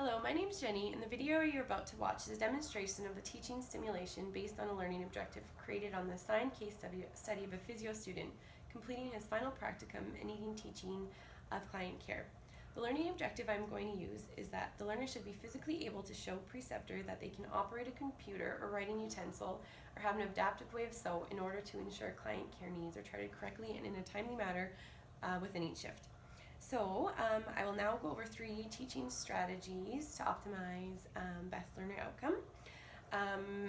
Hello, my name is Jenny, and the video you're about to watch is a demonstration of a teaching simulation based on a learning objective created on the assigned case study of a physio student completing his final practicum in needing teaching of client care. The learning objective I'm going to use is that the learner should be physically able to show preceptor that they can operate a computer or writing utensil or have an adaptive way of sew in order to ensure client care needs are charted correctly and in a timely manner within each shift. So I will now go over 3 teaching strategies to optimize best learner outcome.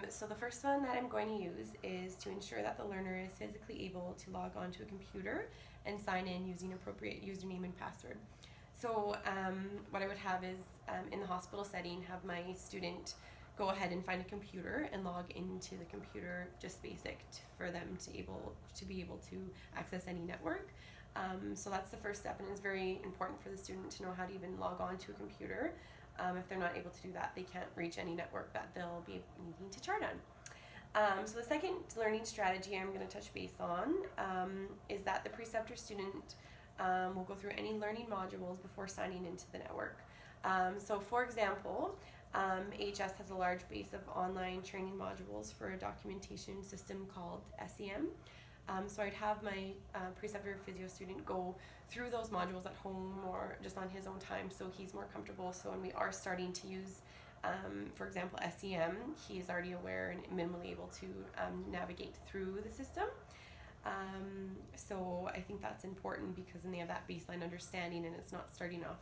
So the first one that I'm going to use is to ensure that the learner is physically able to log on to a computer and sign in using appropriate username and password. So what I would have is in the hospital setting, have my student go ahead and find a computer and log into the computer, just basic for them to be able to access any network. So that's the first step, and it's very important for the student to know how to even log on to a computer. If they're not able to do that, they can't reach any network that they'll be needing to chart on. So the second learning strategy I'm going to touch base on is that the preceptor student will go through any learning modules before signing into the network. So for example, HS has a large base of online training modules for a documentation system called SEM. So I'd have my preceptor physio student go through those modules at home or just on his own time so he's more comfortable. So when we are starting to use, for example, SEM, he is already aware and minimally able to navigate through the system. So I think that's important because then they have that baseline understanding and it's not starting off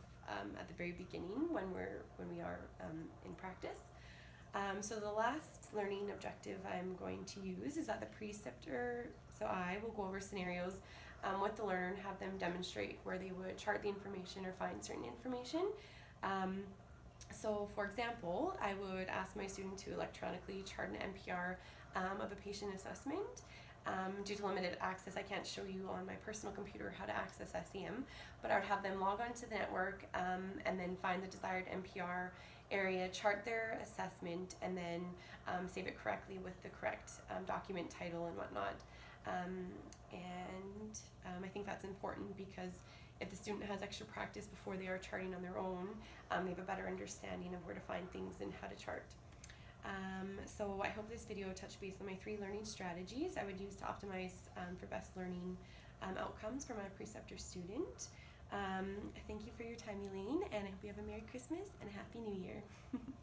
at the very beginning when we are in practice. So the last learning objective I'm going to use is that the preceptor, so I will go over scenarios with the learner and have them demonstrate where they would chart the information or find certain information. So for example, I would ask my student to electronically chart an NPR of a patient assessment. Due to limited access, I can't show you on my personal computer how to access SEM, but I would have them log on to the network and then find the desired NPR area, chart their assessment, and then save it correctly with the correct document title and whatnot. I think that's important because if the student has extra practice before they are charting on their own, they have a better understanding of where to find things and how to chart. So I hope this video touched base on my 3 learning strategies I would use to optimize for best learning outcomes for my preceptor student. Thank you for your time, Elaine, and I hope you have a Merry Christmas and a Happy New Year.